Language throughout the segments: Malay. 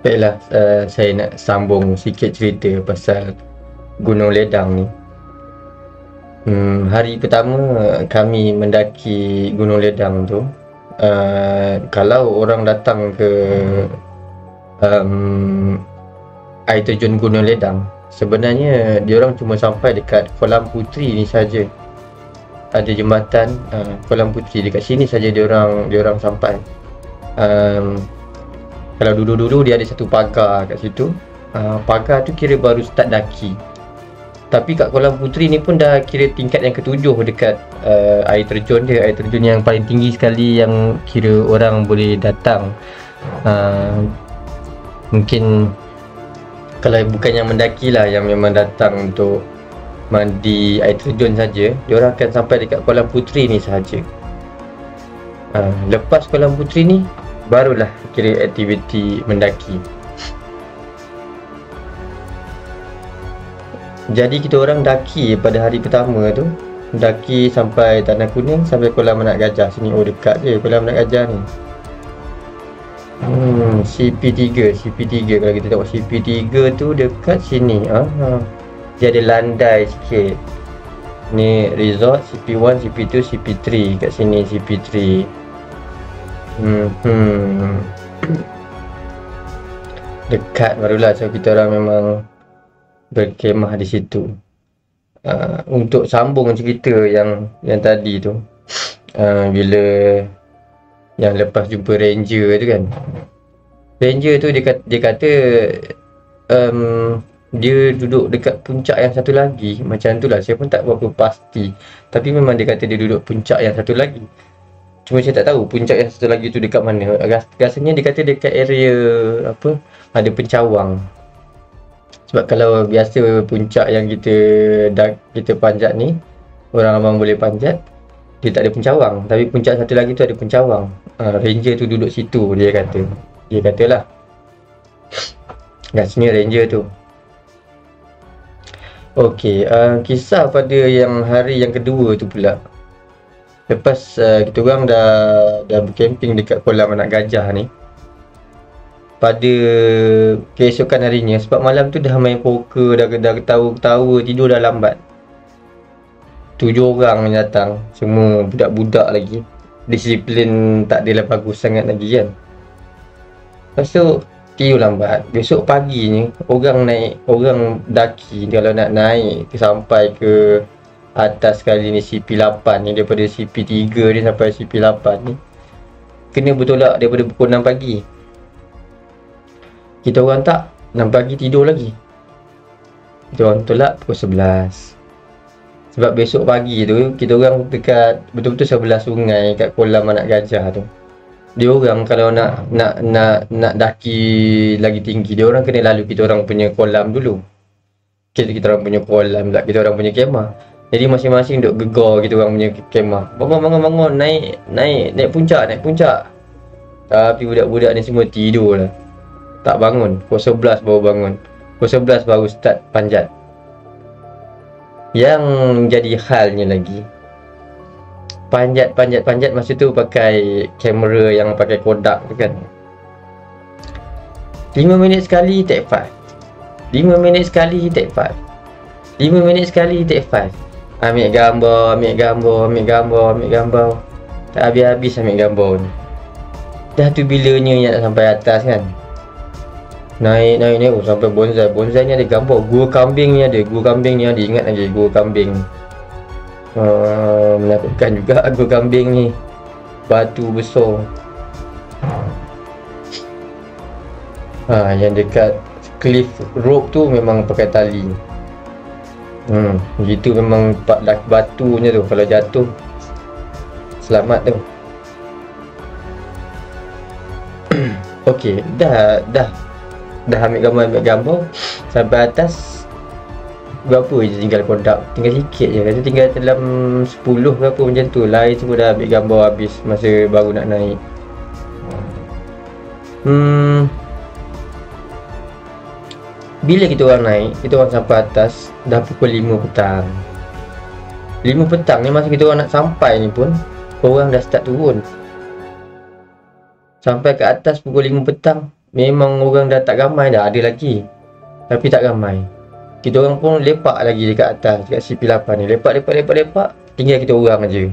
Baiklah, saya nak sambung sikit cerita pasal Gunung Ledang ni. Hari pertama kami mendaki Gunung Ledang tu, kalau orang datang ke air terjun Gunung Ledang, sebenarnya diorang cuma sampai dekat Kolam Puteri ni saja. Ada jembatan Kolam Puteri, dekat sini saja diorang sampai. Kalau dulu-dulu dia ada satu pagar kat situ. Pagar tu kira baru start daki. Tapi kat Kolam Puteri ni pun dah kira tingkat yang ke-7 dekat air terjun dia. Air terjun yang paling tinggi sekali yang kira orang boleh datang. Mungkin kalau bukan yang mendaki lah, yang memang datang untuk mandi air terjun saja, diorang akan sampai dekat Kolam Puteri ni sahaja. Lepas Kolam Puteri ni barulah kira aktiviti mendaki. Jadi kita orang daki pada hari pertama tu, daki sampai Tanah Kuning, sampai Kolam Anak Gajah sini. Oh, dekat je Kolam Anak Gajah ni. CP3 kalau kita tengok CP3 tu dekat sini. Dia ada landai sikit. Ni resort CP1, CP2, CP3. Kat sini CP3. Dekat barulah, so kita orang memang berkemah di situ. Untuk sambung cerita yang tadi tu, bila yang lepas jumpa ranger tu kan, ranger tu dia kata dia duduk dekat puncak yang satu lagi. Macam tu lah, saya pun tak berapa pasti, tapi memang dia kata dia duduk puncak yang satu lagi. Cuma saya tak tahu puncak yang satu lagi tu dekat mana. Rasanya dia kata dekat area apa, ada pencawang. Sebab kalau biasa puncak yang kita panjat ni, orang abang boleh panjat, dia tak ada pencawang. Tapi puncak satu lagi tu ada pencawang. Ranger tu duduk situ, dia katalah. Rasanya ranger tu. Okey, kisah pada yang hari yang kedua tu pula. Lepas kita orang dah bercamping dekat Kolam Anak Gajah ni, pada keesokan harinya, sebab malam tu dah main poker, dah ketawa-ketawa, tidur dah lambat. 7 orang yang datang, semua budak-budak lagi. Disiplin tak adalah bagus sangat lagi kan. Lepas tu tidur lambat. Besok paginya orang daki, kalau nak naik sampai ke atas kali ni CP8 ni, daripada CP3 ni sampai CP8 ni, kena bertolak daripada pukul 6 pagi. Kita orang tak, 6 pagi tidur lagi. Kita orang tolak pukul 11. Sebab besok pagi tu kita orang dekat betul-betul sebelah sungai kat Kolam Anak Gajah tu. Dia orang kalau nak daki lagi tinggi, dia orang kena lalu kita orang punya kolam dulu. Kita orang punya kolam pula, kita orang punya kemah. Jadi masing-masing duk gegar kita orang punya kemah. Bangun, naik puncak. Tapi budak-budak ni semua tidur lah. Tak bangun. Pukul 11 baru bangun. Pukul 11 baru start panjat. Yang jadi halnya lagi, panjat masa tu pakai kamera yang pakai Kodak tu kan. 5 minit sekali take 5. 5 minit sekali take 5. 5 minit sekali take 5. Ambil gambar. Tak habis-habis ambil gambar ni. Dah tu bilanya yang nak sampai atas kan. Naik sampai bonsai ni ada gambar. Gua kambing ni ada. Ingat lagi gua kambing. Menakutkan juga gua kambing ni. Batu besar. Yang dekat cliff rope tu memang pakai tali. Gitu memang batunya tu, kalau jatuh selamat tu. Okey, dah ambil gambar sampai atas. Berapa je tinggal Kodak, tinggal sikit je, kata tinggal dalam 10 ke apa macam tu. Lain semua dah ambil gambar habis masa baru nak naik. Bila kita orang naik, kita orang sampai atas dah pukul 5 petang. 5 petang ni masa kita orang nak sampai ni pun orang dah start turun. Sampai ke atas pukul 5 petang, memang orang dah tak ramai dah, ada lagi. Tapi tak ramai. Kita orang pun lepak lagi dekat atas, dekat CP8 ni. Lepak. Tinggal kita orang aja.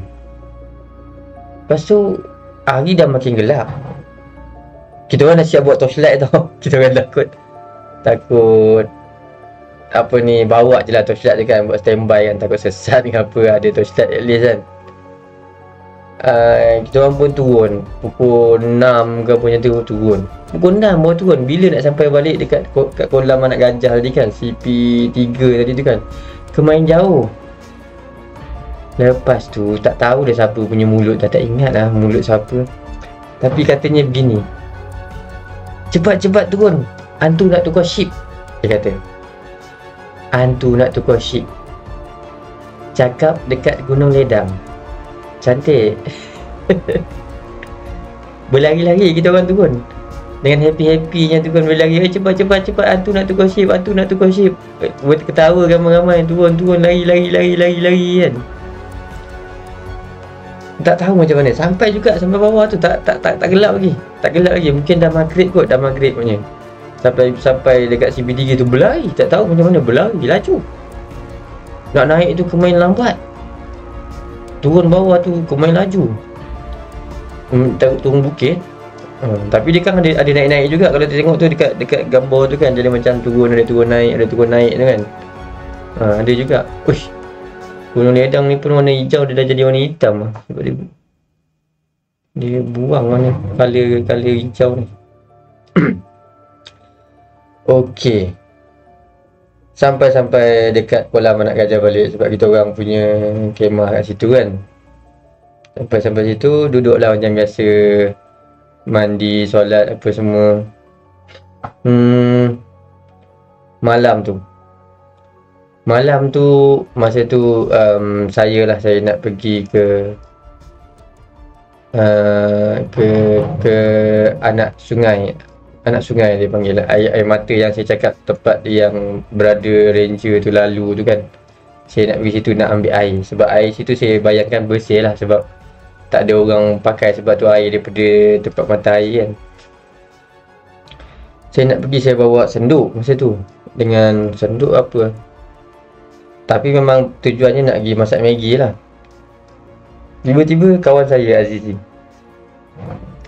Lepas tu, hari dah makin gelap. Kita orang dah siap buat torchlight tau. Kita orang takut apa ni, bawa je lah torchlight je kan, buat standby kan, takut sesat ke apa, ada torchlight at least kan. Kita orang pun turun pukul 6 ke punya tu, turun pukul 6 baru turun. Bila nak sampai balik dekat kat kolam anak gajah tadi kan, CP3 tadi tu kan, kemain jauh. Lepas tu tak tahu dah siapa punya mulut, dah tak ingat lah mulut siapa. Tapi katanya begini, cepat turun, hantu nak tukar ship. Dia kata hantu nak tukar ship, cakap dekat Gunung Ledang. Cantik. Berlari-lari kita orang turun dengan happy-happynya turun, berlari. Cepat hantu nak tukar ship. Ketawa ramai-ramai, turun lari kan. Tak tahu macam mana sampai bawah tu. Tak gelap lagi. Mungkin dah maghrib punya. Sampai dekat CP3 tu berlari, tak tahu macam mana berlari laju. Nak naik tu kemain lambat, turun bawah tu kemain laju. Turun bukit. Tapi dia kan ada naik-naik juga. Kalau kita tengok tu dekat gambar tu kan, jadi macam ada turun naik tu kan. Ada juga. Uish, Gunung Ledang ni pun warna hijau, dia dah jadi warna hitam lah. Sebab dia buang warna color hijau ni. Okey, sampai dekat kolam anak gajah balik, sebab kita orang punya kemah kat situ kan. Sampai situ, duduklah macam biasa, mandi, solat apa semua. Malam tu masa tu saya nak pergi ke anak sungai dia panggil lah, air mata yang saya cakap, tempat yang berada ranger tu lalu tu kan. Saya nak pergi situ nak ambil air, sebab air situ saya bayangkan bersih lah, sebab tak ada orang pakai, sebab tu air daripada tempat mata air kan. Saya nak pergi, saya bawa senduk masa tu, dengan senduk apa, tapi memang tujuannya nak pergi masak Maggi lah. Tiba-tiba kawan saya Azizi,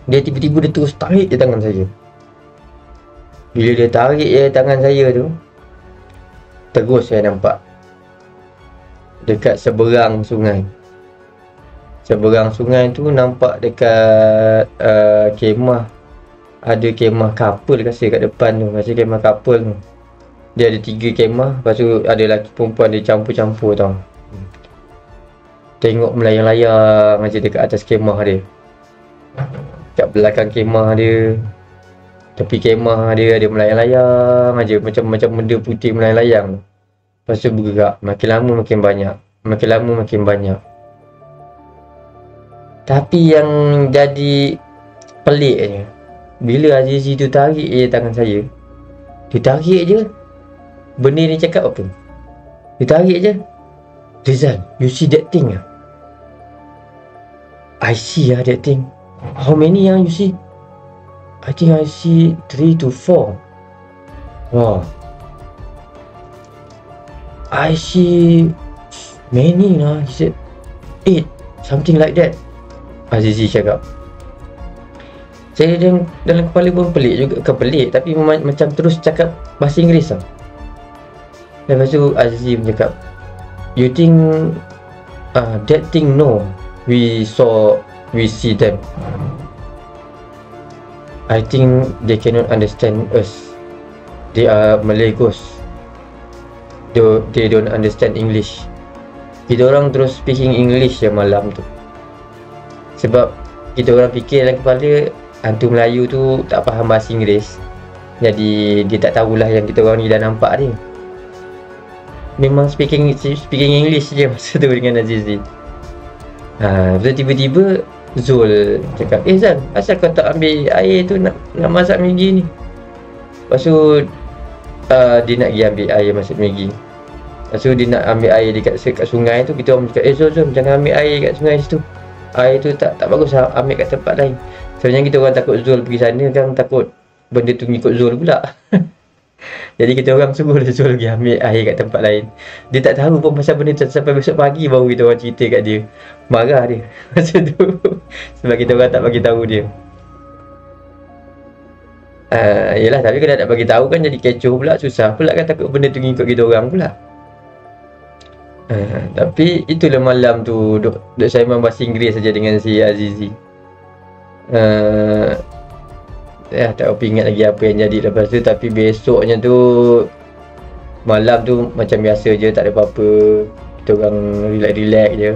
dia tiba-tiba dia terus tarik je tangan saya. Bila dia tarik je tangan saya tu, terus saya nampak dekat seberang sungai. Seberang sungai tu nampak dekat kemah, ada kemah couple rasa kat depan tu, rasa kemah couple tu. Dia ada 3 kemah, lepas tu ada lelaki perempuan, dia campur-campur tau. Tengok melayang-layang macam dekat atas kemah dia, kat belakang kemah dia, tepi kemah dia ada melayang-layang aja, macam benda putih melayang-layang. Lepas tu bergerak, makin lama makin banyak. Tapi yang jadi peliknya, bila Azizi tu tarik je tangan saya, dia tarik je, benda ni cakap apa? Dia tarik je, Rizal, you see that thing ah? I see that thing. How many you see? I think I see 3 to 4. Wow, I see many lah. He said 8, something like that, Azizi cakap. Saya dalam kepala pun pelik juga, bukan pelik, tapi macam terus cakap bahasa Inggeris lah. Lepas tu Azizi cakap, you think that thing? No, we see them. I think they cannot understand us. They are Malay ghosts. They don't understand English. Kita orang terus speaking English ya malam tu. Sebab kita orang fikir dalam kepala hantu Melayu tu tak faham bahasa Inggeris, jadi dia tak tahulah yang kita orang ni dah nampak dia. Memang speaking English je masa tu dengan Azizi. Lepas tiba-tiba Zul cakap, Zan, asal kau tak ambil air tu nak masak Maggi ni? Lepas tu dia nak pergi ambil air masak Maggi. Lepas tu dia nak ambil air dekat sungai tu. Kita orang cakap, Zul jangan ambil air kat sungai situ, air tu tak bagus, ambil kat tempat lain. Sebenarnya kita orang takut Zul pergi sana kan, takut benda tu ngikut Zul pula. Jadi kita orang suruh Zul pergi ambil air kat tempat lain. Dia tak tahu pun pasal benda tu, sampai besok pagi baru kita orang cerita kat dia. Marah dia masa tu. Sebab kita orang tak bagi tahu dia. Yelah, tapi kalau tak bagi tahu kan jadi kecoh pula, susah pula kan, takut benda tu ngikut kita orang pula. Tapi itulah malam tu duk saya memang bahasa Inggeris saja dengan si Azizi. Tak apa ingat lagi apa yang jadi lepas tu. Tapi besoknya tu malam tu macam biasa je, tak ada apa-apa. Kita orang relax je.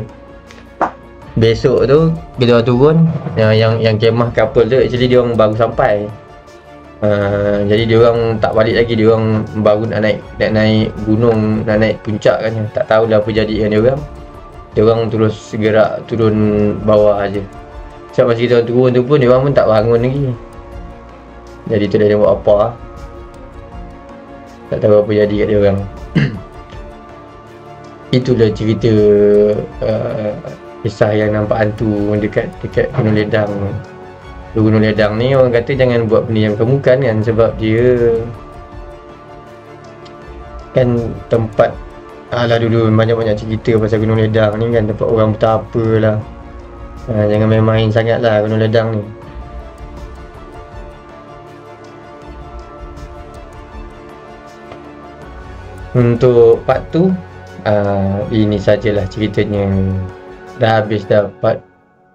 Besok tu kita orang turun, yang kemah couple tu actually dia orang baru sampai. Jadi dia orang tak balik lagi, dia orang baru nak naik gunung, nak naik puncak kan. Tak tahulah apa jadi dengan dia orang. Dia orang terus gerak turun bawah aje. Sebab masa kita orang turun tu pun dia orang pun tak bangun lagi. Jadi tu dia buat apa. Tak tahu apa jadi kat dia orang. Itulah cerita kisah yang nampak hantu dekat Gunung Ledang. Gunung Ledang ni orang kata jangan buat benda yang bukan kan, sebab dia kan tempat dulu banyak-banyak cerita pasal Gunung Ledang ni kan, tempat orang bertapa lah. Jangan main-main sangat lah Gunung Ledang ni. Untuk part tu ini sajalah ceritanya. Dah habis dah part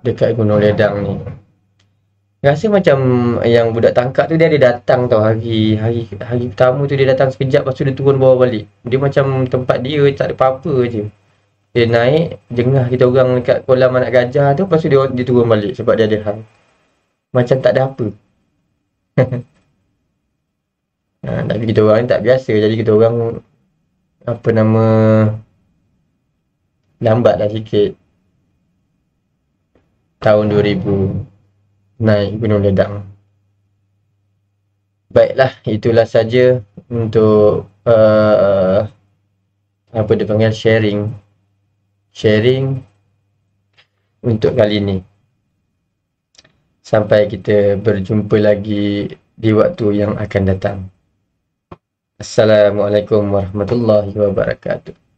dekat Gunung Ledang ni. Rasa macam yang budak tangkap tu dia ada datang tau, hari pertama tu dia datang sekejap, lepas tu dia turun bawah balik. Dia macam tempat dia tak ada apa-apa je. Dia naik jengah kita orang dekat kolam anak gajah tu, lepas tu dia turun balik sebab dia ada hal. Macam tak ada apa. Tapi kita orang ni tak biasa, jadi kita orang lambat lah sikit. Tahun 2000 naik Gunung Ledang. Baiklah, itulah saja untuk apa dia panggil, sharing untuk kali ini. Sampai kita berjumpa lagi di waktu yang akan datang. Assalamualaikum warahmatullahi wabarakatuh.